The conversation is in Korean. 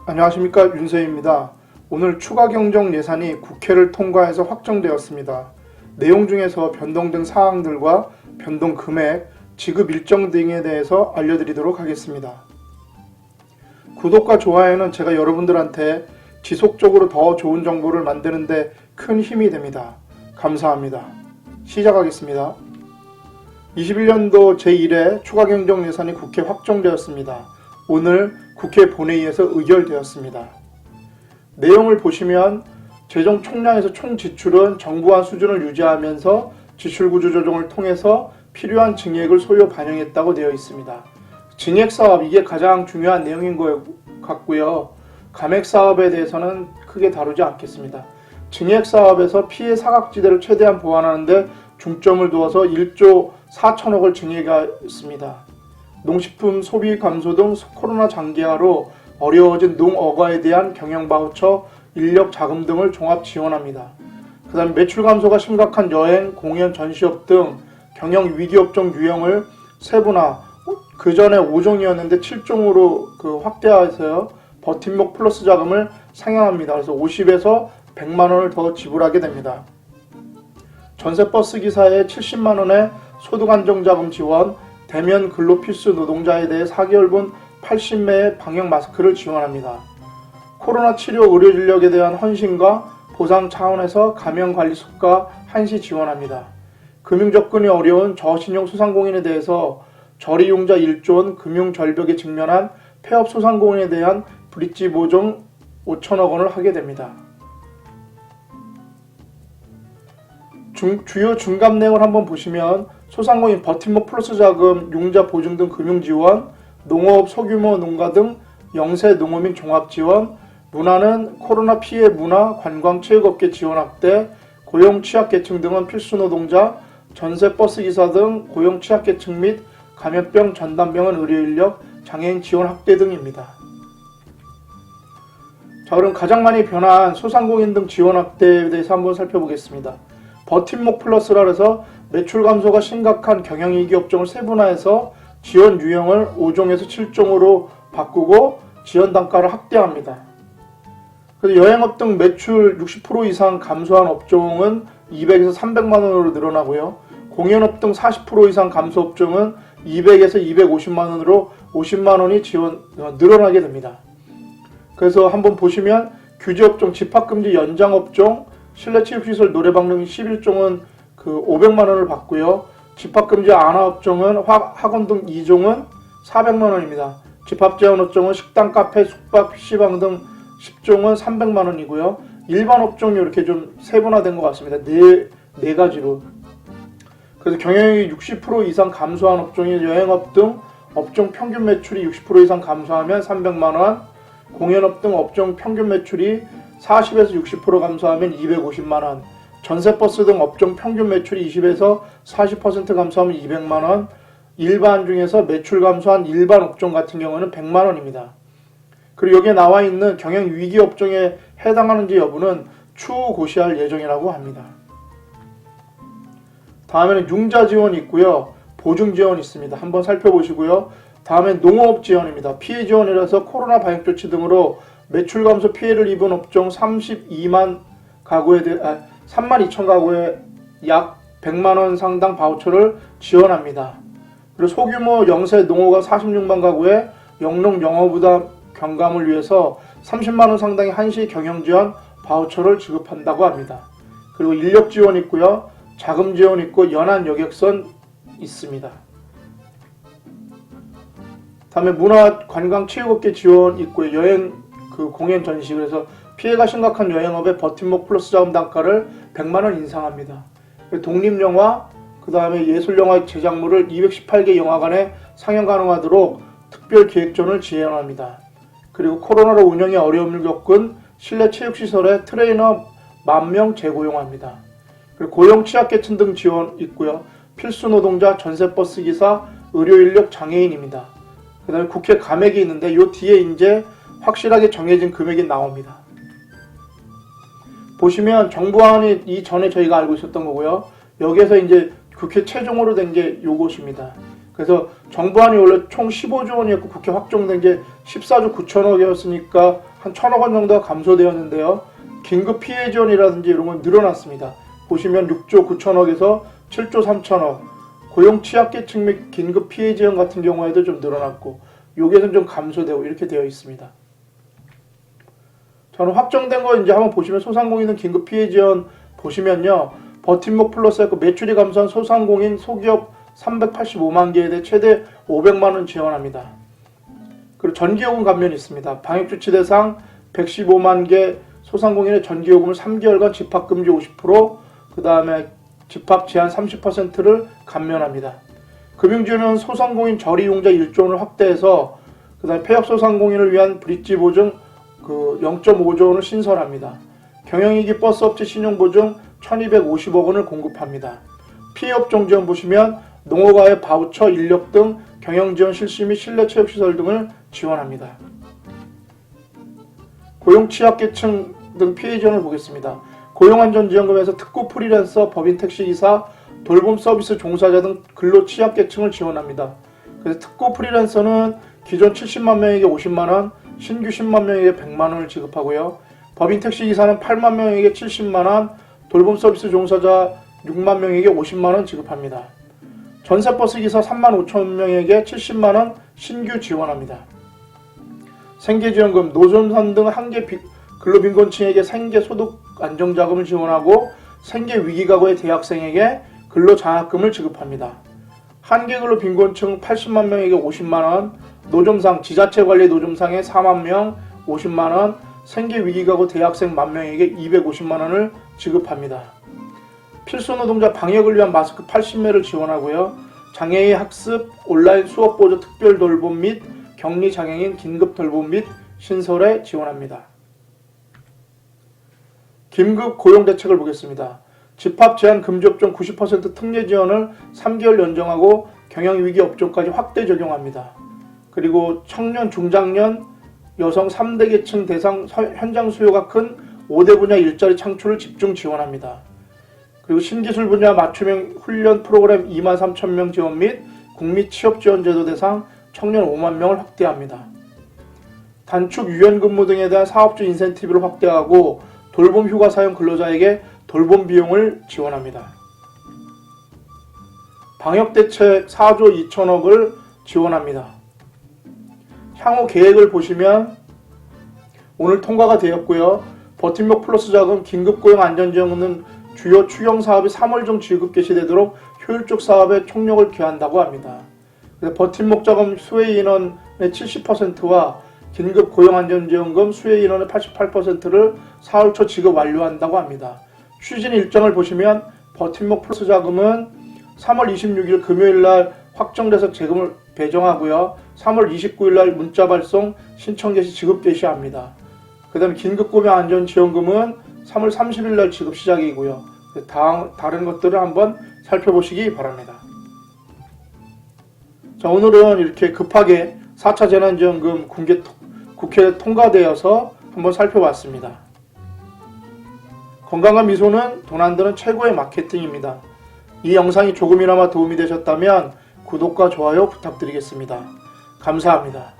안녕하십니까, 윤세입니다. 오늘 추가 경정 예산이 국회를 통과해서 확정되었습니다. 내용 중에서 변동된 사항들과 변동 금액, 지급 일정 등에 대해서 알려드리도록 하겠습니다. 구독과 좋아요는 제가 여러분들한테 지속적으로 더 좋은 정보를 만드는데 큰 힘이 됩니다. 감사합니다. 시작하겠습니다. 21년도 제1회 추가 경정 예산이 국회 확정되었습니다. 오늘 국회 본회의에서 의결되었습니다. 내용을 보시면 재정 총량에서 총 지출은 정부안 수준을 유지하면서 지출 구조 조정을 통해서 필요한 증액을 소요 반영했다고 되어 있습니다. 증액 사업, 이게 가장 중요한 내용인 것 같고요. 감액 사업에 대해서는 크게 다루지 않겠습니다. 증액 사업에서 피해 사각지대를 최대한 보완하는데 중점을 두어서 1조 4천억을 증액했습니다. 농식품 소비 감소 등 코로나 장기화로 어려워진 농어과에 대한 경영 바우처, 인력 자금 등을 종합 지원합니다. 그 다음에 매출 감소가 심각한 여행, 공연, 전시업 등 경영 위기 업종 유형을 세분화, 그 전에 5종이었는데 7종으로 확대해서요. 버팀목 플러스 자금을 상향합니다. 그래서 50에서 100만 원을 더 지불하게 됩니다. 전세버스 기사에 70만 원의 소득 안정 자금 지원, 대면 근로 필수 노동자에 대해 4개월분 80매의 방역 마스크를 지원합니다. 코로나 치료 의료 인력에 대한 헌신과 보상 차원에서 감염관리소가 한시 지원합니다. 금융 접근이 어려운 저신용 소상공인에 대해서 저리용자 1조 원 금융 절벽에 직면한 폐업 소상공인에 대한 브릿지 보증 5천억 원을 하게 됩니다. 주요 중감 내용을 한번 보시면 소상공인 버팀목 플러스 자금, 융자 보증 등 금융 지원, 농업, 소규모 농가 등 영세 농업 및 종합 지원, 문화는 코로나 피해 문화, 관광, 체육업계 지원 확대, 고용 취약계층 등은 필수 노동자, 전세 버스 기사 등 고용 취약계층 및 감염병, 전담병원 의료 인력, 장애인 지원 확대 등입니다. 자, 그럼 가장 많이 변한 소상공인 등 지원 확대에 대해서 한번 살펴보겠습니다. 버팀목 플러스라 해서 매출 감소가 심각한 경영위기 업종을 세분화해서 지원 유형을 5종에서 7종으로 바꾸고 지원 단가를 확대합니다. 그래서 여행업 등 매출 60% 이상 감소한 업종은 200에서 300만 원으로 늘어나고요. 공연업 등 40% 이상 감소 업종은 200에서 250만 원으로 50만 원이 늘어나게 됩니다. 그래서 한번 보시면 규제업종, 집합금지 연장업종, 실내체육시설, 노래방 등 11종은 500만 원을 받고요. 집합금지 안하업종은 학원 등 2종은 400만 원입니다. 집합제한업종은 식당, 카페, 숙박, PC방 등 10종은 300만 원이고요. 일반 업종이 이렇게 좀 세분화된 것 같습니다. 네 가지로. 그래서 경영이 60% 이상 감소한 업종이 여행업 등 업종 평균 매출이 60% 이상 감소하면 300만 원, 공연업 등 업종 평균 매출이 40에서 60% 감소하면 250만 원, 전세버스 등 업종 평균 매출이 20에서 40% 감소하면 200만 원, 일반 중에서 매출 감소한 일반 업종 같은 경우는 100만 원입니다. 그리고 여기에 나와 있는 경영 위기 업종에 해당하는지 여부는 추후 고시할 예정이라고 합니다. 다음에는 융자 지원이 있고요. 보증 지원이 있습니다. 한번 살펴보시고요. 다음엔 농업 지원입니다. 피해 지원이라서 코로나 방역 조치 등으로 매출 감소 피해를 입은 업종 32만 가구에 대해 3만 2천 가구에 약 100만 원 상당 바우처를 지원합니다. 그리고 소규모 영세 농어가 46만 가구에 영농 영어부담 경감을 위해서 30만 원 상당의 한시 경영 지원 바우처를 지급한다고 합니다. 그리고 인력 지원 있고요. 자금 지원 있고 연안 여객선 있습니다. 다음에 문화, 관광, 체육업계 지원 있고요. 여행, 공연, 전시. 그래서 피해가 심각한 여행업의 버팀목 플러스 자금 단가를 100만 원 인상합니다. 독립영화, 그 다음에 예술영화 제작물을 218개 영화관에 상영 가능하도록 특별기획전을 지원합니다. 그리고 코로나로 운영에 어려움을 겪은 실내 체육시설에 트레이너 10,000명 재고용합니다. 그리고 고용 취약계층 등 지원 있고요. 필수 노동자, 전세버스 기사, 의료인력, 장애인입니다. 그 다음에 국회 감액이 있는데 요 뒤에 이제 확실하게 정해진 금액이 나옵니다. 보시면 정부안이 이전에 저희가 알고 있었던 거고요. 여기에서 이제 국회 최종으로 된 게 요것입니다. 그래서 정부안이 원래 총 15조 원이었고 국회 확정된 게 14조 9천억이었으니까 한 1,000억 원 정도가 감소되었는데요. 긴급 피해 지원이라든지 이런 건 늘어났습니다. 보시면 6조 9천억에서 7조 3천억, 고용 취약계층 및 긴급 피해 지원 같은 경우에도 좀 늘어났고 여기에서는 좀 감소되고 이렇게 되어 있습니다. 저는 확정된 거 이제 한번 보시면 소상공인은 긴급 피해 지원 보시면요. 버팀목 플러스 했고 매출이 감소한 소상공인 소기업 385만 개에 대해 최대 500만 원 지원합니다. 그리고 전기요금 감면이 있습니다. 방역조치 대상 115만 개 소상공인의 전기요금을 3개월간 집합금지 50%, 그 다음에 집합 제한 30%를 감면합니다. 금융지원은 소상공인 저리용자 1조 원을 확대해서 그 다음에 폐업소상공인을 위한 브릿지 보증 0.5조 원을 신설합니다. 경영이기 버스업체 신용보증 1250억 원을 공급합니다. 피해업종 지원 보시면 농어과외 바우처, 인력 등 경영지원 실시 및 실내체육시설 등을 지원합니다. 고용취약계층 등 피해 지원을 보겠습니다. 고용안전지원금에서 특구 프리랜서, 법인 택시기사, 돌봄 서비스 종사자 등 근로취약계층을 지원합니다. 그래서 특구 프리랜서는 기존 70만 명에게 50만 원, 신규 10만 명에게 100만 원을 지급하고요. 법인 택시기사는 8만 명에게 70만 원, 돌봄 서비스 종사자 6만 명에게 50만 원 지급합니다. 전세버스기사 3만 5천 명에게 70만 원 신규 지원합니다. 생계지원금, 노점산 등 한계 근로빈곤층에게 생계소득 안정자금을 지원하고 생계위기가구의 대학생에게 근로장학금을 지급합니다. 한계근로빈곤층 80만 명에게 50만 원, 노점상, 지자체관리 노점상에 4만 명 50만 원, 생계위기가구 대학생 1만 명에게 250만 원을 지급합니다. 필수노동자 방역을 위한 마스크 80매를 지원하고요. 장애인 학습, 온라인 수업보조 특별 돌봄 및 격리장애인 긴급 돌봄 및 신설에 지원합니다. 긴급 고용대책을 보겠습니다. 집합 제한 금지 업종 90% 특례 지원을 3개월 연장하고 경영위기 업종까지 확대 적용합니다. 그리고 청년, 중장년, 여성 3대 계층 대상 현장 수요가 큰 5대 분야 일자리 창출을 집중 지원합니다. 그리고 신기술 분야 맞춤형 훈련 프로그램 2만 3천 명 지원 및 국민 취업 지원 제도 대상 청년 5만 명을 확대합니다. 단축 유연근무 등에 대한 사업주 인센티브를 확대하고 돌봄 휴가 사용 근로자에게 돌봄 비용을 지원합니다. 방역대책 4조 2천억을 지원합니다. 향후 계획을 보시면 오늘 통과가 되었고요. 버팀목 플러스 자금, 긴급고용 안전지원금은 주요 추경 사업이 3월 중 지급 개시되도록 효율적 사업에 총력을 기한다고 합니다. 버팀목 자금 수혜 인원의 70%와 긴급고용안전지원금 수혜 인원의 88%를 4월 초 지급 완료한다고 합니다. 추진 일정을 보시면 버팀목 플러스 자금은 3월 26일 금요일날 확정돼서 재금을 배정하고요. 3월 29일날 문자 발송, 신청 개시, 지급 개시합니다. 그 다음에 긴급고용안전지원금은 3월 30일날 지급 시작이고요. 다른 것들을 한번 살펴보시기 바랍니다. 자, 오늘은 이렇게 급하게 4차 재난지원금 국회 통과되어서 한번 살펴봤습니다. 건강한 미소는 돈 안 드는 최고의 마케팅입니다. 이 영상이 조금이나마 도움이 되셨다면 구독과 좋아요 부탁드리겠습니다. 감사합니다.